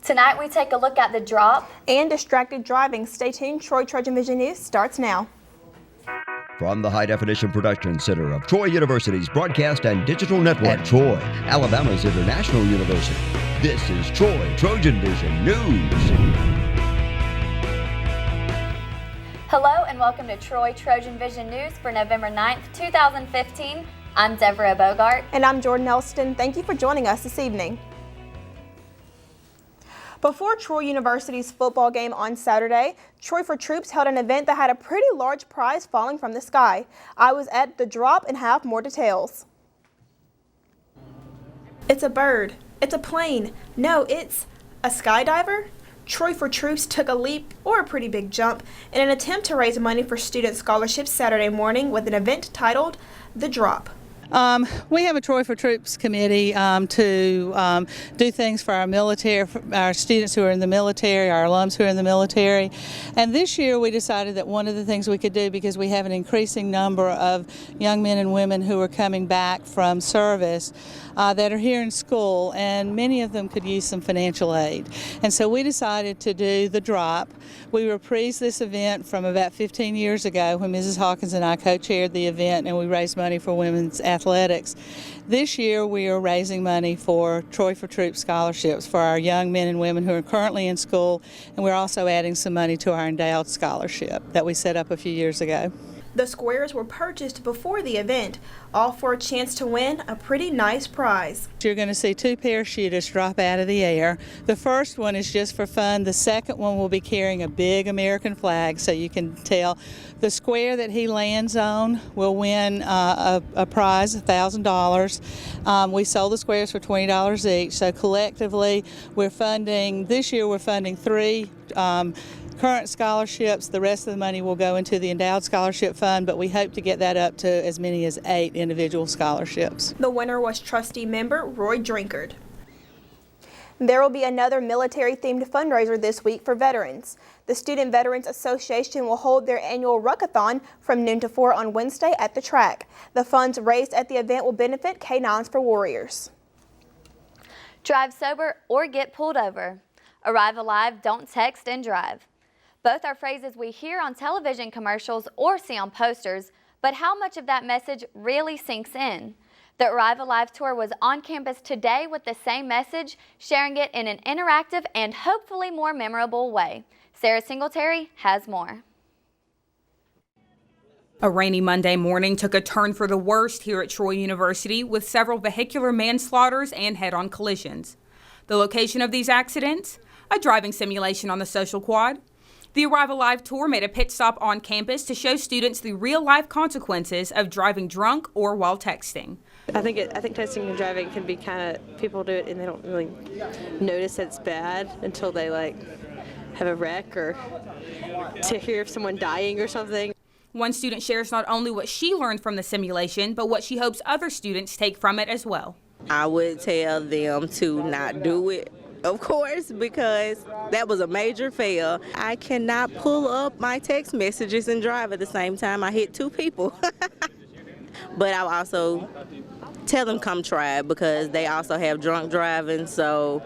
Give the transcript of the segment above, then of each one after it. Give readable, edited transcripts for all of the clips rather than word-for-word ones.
Tonight we take a look at the drop and distracted driving. Stay tuned. TrojanVision News starts now. From the High Definition Production Center of Troy University's Broadcast and Digital Network at Troy, Alabama's International University, this is TrojanVision News. Hello and welcome to TrojanVision News for November 9th, 2015. I'm Deborah Bogart. And I'm Jordan Elston. Thank you for joining us this evening. Before Troy University's football game on Saturday, Troy for Troops held an event that had a pretty large prize falling from the sky. I was at the drop and have more details. It's a bird. It's a plane. No, it's a skydiver. Troy for Troops took a leap, or a pretty big jump, in an attempt to raise money for student scholarships Saturday morning with an event titled The Drop. We have a Troy for Troops committee to do things for our military, our students who are in the military, our alums who are in the military. And this year we decided that one of the things we could do, because we have an increasing number of young men and women who are coming back from service that are here in school, and many of them could use some financial aid. And so we decided to do the drop. We reprised this event from about 15 years ago when Mrs. Hawkins and I co-chaired the event, and we raised money for women's athletics. This year we are raising money for Troy for Troops scholarships for our young men and women who are currently in school, and we're also adding some money to our endowed scholarship that we set up a few years ago. The squares were purchased before the event, all for a chance to win a pretty nice prize. You're going to see two parachutists drop out of the air. The first one is just for fun. The second one will be carrying a big American flag, so you can tell. The square that he lands on will win a prize, $1,000. We sold the squares for $20 each, so collectively this year we're funding three current scholarships. The rest of the money will go into the Endowed Scholarship Fund, but we hope to get that up to as many as 8 individual scholarships. The winner was trustee member Roy Drinkard. There will be another military-themed fundraiser this week for veterans. The Student Veterans Association will hold their annual Ruckathon from noon to 4 on Wednesday at the track. The funds raised at the event will benefit K-9s for Warriors. Drive sober or get pulled over. Arrive alive, don't text and drive. Both are phrases we hear on television commercials or see on posters, but how much of that message really sinks in? The Arrive Alive tour was on campus today with the same message, sharing it in an interactive and hopefully more memorable way. Sarah Singletary has more. A rainy Monday morning took a turn for the worst here at Troy University, with several vehicular manslaughters and head-on collisions. The location of these accidents? A driving simulation on the social quad. The Arrive Alive tour made a pit stop on campus to show students the real-life consequences of driving drunk or while texting. I think texting and driving can be kind of, people do it and they don't really notice it's bad until they have a wreck or to hear of someone dying or something. One student shares not only what she learned from the simulation, but what she hopes other students take from it as well. I would tell them to not do it, of course, because that was a major fail. I cannot pull up my text messages and drive at the same time. I hit 2 people. But I'll also tell them come try it, because they also have drunk driving. So,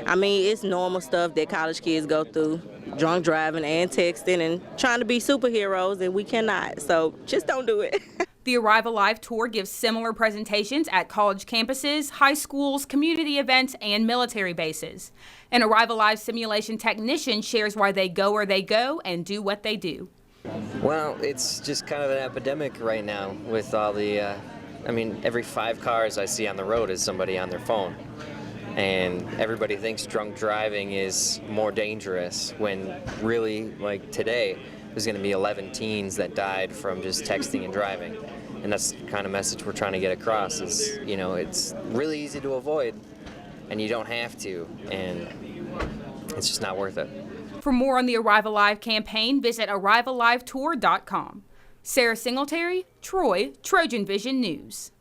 I mean, it's normal stuff that college kids go through, drunk driving and texting and trying to be superheroes, and we cannot. So just don't do it. The Arrive Alive tour gives similar presentations at college campuses, high schools, community events, and military bases. An Arrive Alive simulation technician shares why they go where they go and do what they do. Well, it's just kind of an epidemic right now with all the, every 5 cars I see on the road is somebody on their phone. And everybody thinks drunk driving is more dangerous when really, like today, there's going to be 11 teens that died from just texting and driving. And that's the kind of message we're trying to get across is, it's really easy to avoid and you don't have to, and it's just not worth it. For more on the Arrive Alive campaign, visit arrivealivetour.com. Sarah Singletary, Troy, TrojanVision News.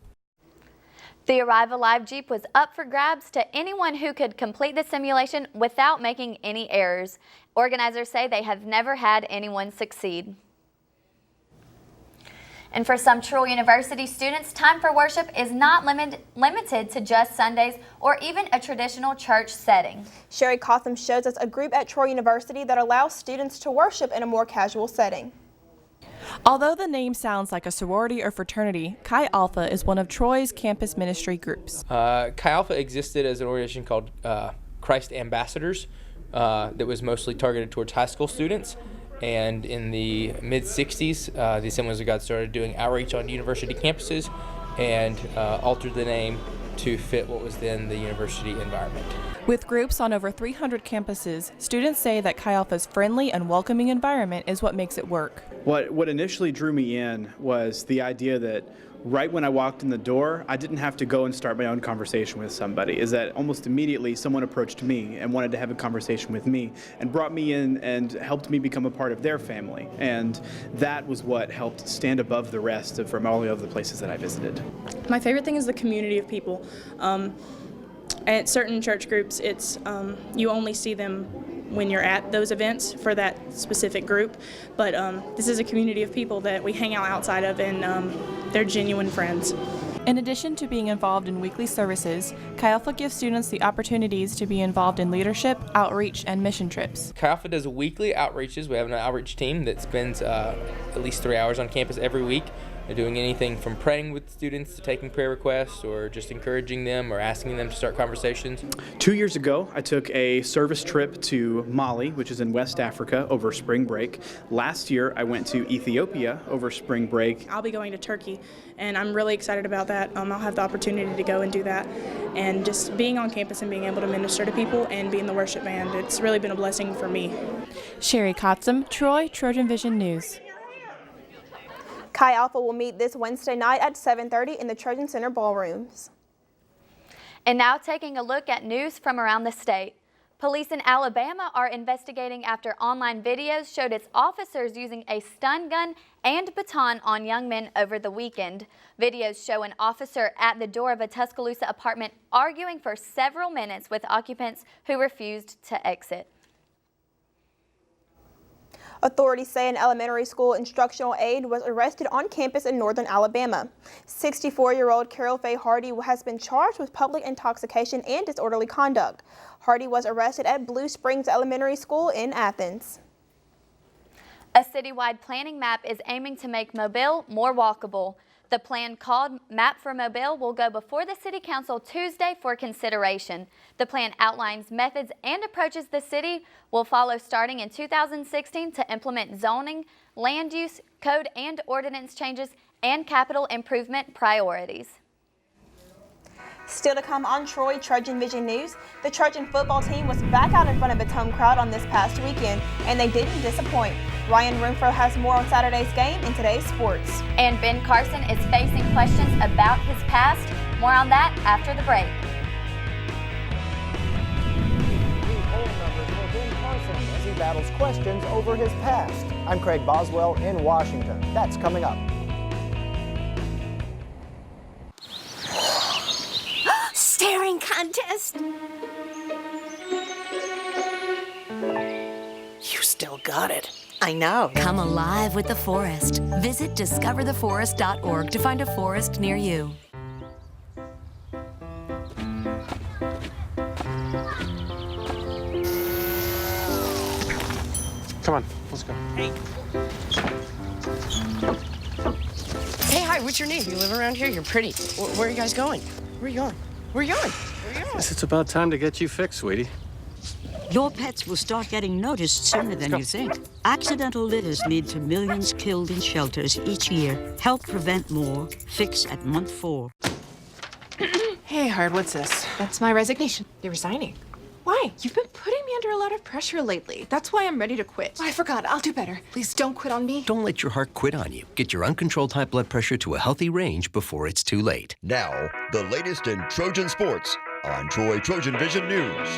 The Arrive Alive Jeep was up for grabs to anyone who could complete the simulation without making any errors. Organizers say they have never had anyone succeed. And for some Troy University students, time for worship is not limited to just Sundays or even a traditional church setting. Sherry Cotham shows us a group at Troy University that allows students to worship in a more casual setting. Although the name sounds like a sorority or fraternity, Chi Alpha is one of Troy's campus ministry groups. Chi Alpha existed as an organization called Christ Ambassadors that was mostly targeted towards high school students. And in the mid-'60s, the Assemblies of God started doing outreach on university campuses and altered the name to fit what was then the university environment. With groups on over 300 campuses, students say that Chi Alpha's friendly and welcoming environment is what makes it work. What initially drew me in was the idea that right when I walked in the door, I didn't have to go and start my own conversation with somebody. Is that almost immediately someone approached me and wanted to have a conversation with me and brought me in and helped me become a part of their family. And that was what helped stand above the rest from all the other places that I visited. My favorite thing is the community of people. At certain church groups, it's you only see them when you're at those events for that specific group, but this is a community of people that we hang out outside of, and they're genuine friends. In addition to being involved in weekly services, Chi Alpha gives students the opportunities to be involved in leadership, outreach, and mission trips. Chi Alpha does weekly outreaches. We have an outreach team that spends at least 3 hours on campus every week. They're doing anything from praying with students to taking prayer requests or just encouraging them or asking them to start conversations. 2 years ago, I took a service trip to Mali, which is in West Africa, over spring break. Last year, I went to Ethiopia over spring break. I'll be going to Turkey, and I'm really excited about that. I'll have the opportunity to go and do that. And just being on campus and being able to minister to people and be in the worship band, it's really been a blessing for me. Sherry Cotham, Troy, TrojanVision News. Chi Alpha will meet this Wednesday night at 7:30 in the Trojan Center ballrooms. And now taking a look at news from around the state. Police in Alabama are investigating after online videos showed its officers using a stun gun and baton on young men over the weekend. Videos show an officer at the door of a Tuscaloosa apartment arguing for several minutes with occupants who refused to exit. Authorities say an elementary school instructional aide was arrested on campus in northern Alabama. 64-year-old Carol Faye Hardy has been charged with public intoxication and disorderly conduct. Hardy was arrested at Blue Springs Elementary School in Athens. A citywide planning map is aiming to make Mobile more walkable. The plan, called Map for Mobile, will go before the City Council Tuesday for consideration. The plan outlines methods and approaches the city will follow starting in 2016 to implement zoning, land use, code and ordinance changes, and capital improvement priorities. Still to come on Troy TrojanVision News, the Trojan football team was back out in front of its home crowd on this past weekend, and they didn't disappoint. Ryan Renfro has more on Saturday's game in today's sports. And Ben Carson is facing questions about his past. More on that after the break. The poll numbers for Ben Carson as he battles questions over his past. I'm Craig Boswell in Washington. That's coming up. Staring contest. You still got it. I know. Come alive with the forest. Visit discovertheforest.org to find a forest near you. Come on, let's go. Hey, hi, what's your name? You live around here? You're pretty. Where are you guys going? Where are you going? Where are you going? Where are you going? Guess it's about time to get you fixed, sweetie. Your pets will start getting noticed sooner than you think. Accidental litters lead to millions killed in shelters each year. Help prevent more. Fix at month 4. Hey, Hard, what's this? That's my resignation. You're resigning. Why? You've been putting me under a lot of pressure lately. That's why I'm ready to quit. Oh, I forgot. I'll do better. Please don't quit on me. Don't let your heart quit on you. Get your uncontrolled high blood pressure to a healthy range before it's too late. Now, the latest in Trojan sports on Troy TrojanVision News.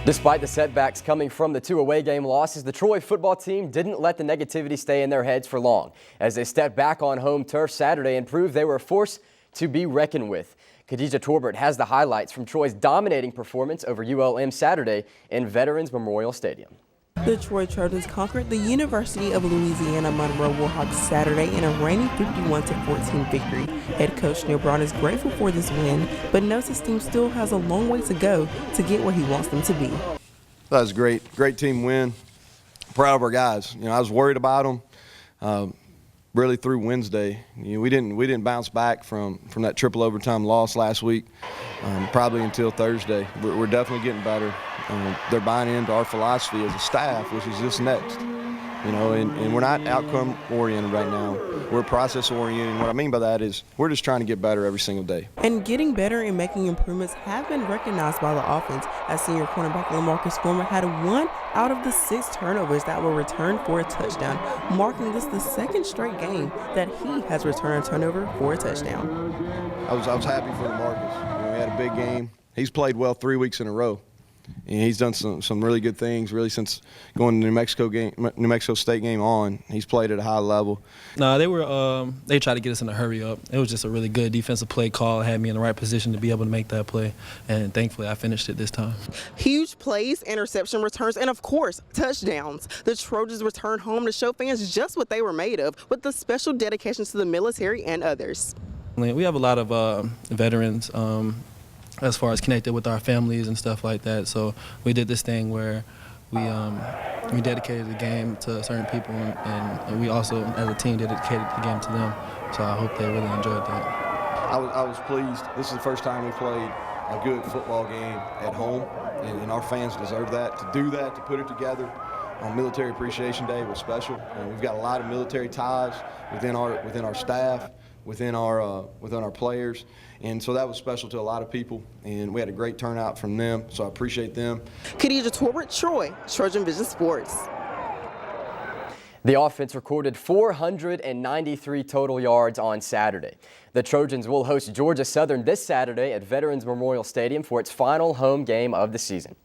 Despite the setbacks coming from the 2 away game losses, the Troy football team didn't let the negativity stay in their heads for long as they stepped back on home turf Saturday and proved they were a force to be reckoned with. Khadijah Torbert has the highlights from Troy's dominating performance over ULM Saturday in Veterans Memorial Stadium. The Troy Trojans conquered the University of Louisiana Monroe Warhawks Saturday in a rainy 51-14 victory. Head coach Neil Brown is grateful for this win, but knows his team still has a long way to go to get where he wants them to be. That was great team win. Proud of our guys. I was worried about them. Really through Wednesday, we didn't bounce back from that triple overtime loss last week, probably until Thursday. We're definitely getting better. They're buying into our philosophy as a staff, which is just next. And we're not outcome oriented right now. We're process oriented. And what I mean by that is we're just trying to get better every single day. And getting better and making improvements have been recognized by the offense, as senior cornerback LaMarcus Former had 1 out of the 6 turnovers that were returned for a touchdown, marking this the second straight game that he has returned a turnover for a touchdown. I was happy for LaMarcus. We had a big game. He's played well 3 weeks in a row. And he's done some really good things, really, since going to the New Mexico State game on. He's played at a high level. No, they tried to get us in a hurry up. It was just a really good defensive play call. It had me in the right position to be able to make that play, and thankfully I finished it this time. Huge plays, interception returns, and of course, touchdowns. The Trojans returned home to show fans just what they were made of, with the special dedications to the military and others. We have a lot of veterans. As far as connected with our families and stuff like that. So we did this thing where we dedicated the game to certain people, and we also, as a team, dedicated the game to them. So I hope they really enjoyed that. I was pleased. This is the first time we played a good football game at home, and our fans deserve that. To do that, to put it together on Military Appreciation Day was special. And we've got a lot of military ties within our staff, within our players. And so that was special to a lot of people, and we had a great turnout from them, so I appreciate them. Khadijah Torbert, Troy, TrojanVision Sports. The offense recorded 493 total yards on Saturday. The Trojans will host Georgia Southern this Saturday at Veterans Memorial Stadium for its final home game of the season.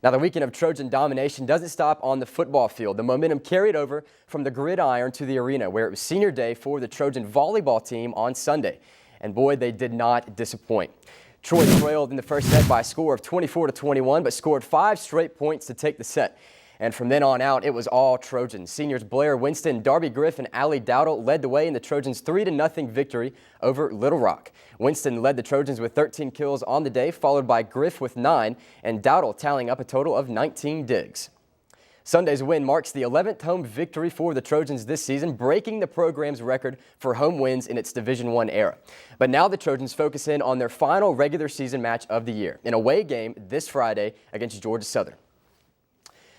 Now, the weekend of Trojan domination doesn't stop on the football field. The momentum carried over from the gridiron to the arena, where it was senior day for the Trojan volleyball team on Sunday. And boy, they did not disappoint. Troy trailed in the first set by a score of 24-21, but scored 5 straight points to take the set. And from then on out, it was all Trojans. Seniors Blair Winston, Darby Griff, and Allie Dowdle led the way in the Trojans' 3-0 victory over Little Rock. Winston led the Trojans with 13 kills on the day, followed by Griff with 9, and Dowdle tallying up a total of 19 digs. Sunday's win marks the 11th home victory for the Trojans this season, breaking the program's record for home wins in its Division I era. But now the Trojans focus in on their final regular season match of the year, an away game this Friday against Georgia Southern.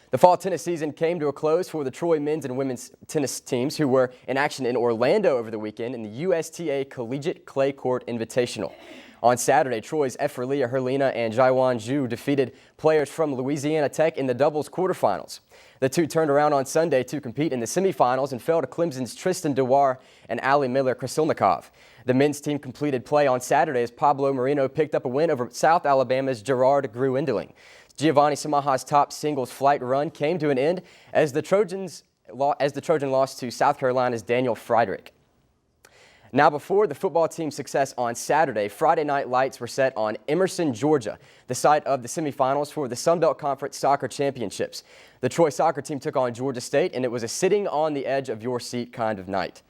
The fall tennis season came to a close for the Troy men's and women's tennis teams, who were in action in Orlando over the weekend in the USTA Collegiate Clay Court Invitational. On Saturday, Troy's Efralia Herlina and Jaiwan Zhu defeated players from Louisiana Tech in the doubles quarterfinals. The two turned around on Sunday to compete in the semifinals and fell to Clemson's Tristan Dewar and Ali Miller-Krasilnikov. The men's team completed play on Saturday as Pablo Marino picked up a win over South Alabama's Gerard Gruendeling. Giovanni Samaha's top singles flight run came to an end as the Trojan lost to South Carolina's Daniel Friedrich. Now, before the football team's success on Saturday, Friday night lights were set on Emerson, Georgia, the site of the semifinals for the Sun Belt Conference Soccer Championships. The Troy soccer team took on Georgia State, and it was a sitting on the edge of your seat kind of night.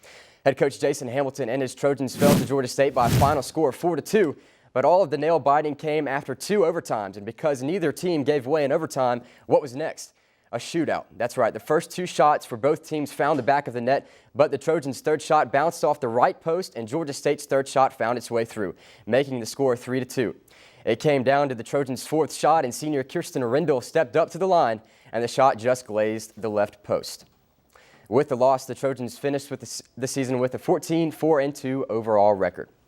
Head coach Jason Hamilton and his Trojans fell to Georgia State by a final score of 4-2, but all of the nail-biting came after 2 overtimes, and because neither team gave way in overtime, what was next? A shootout. That's right. The first 2 shots for both teams found the back of the net, but the Trojans' third shot bounced off the right post, and Georgia State's third shot found its way through, making the score 3-2. It came down to the Trojans' 4th shot, and senior Kirsten Rindle stepped up to the line, and the shot just glazed the left post. With the loss, the Trojans finished with the season with a 14-4-2 overall record.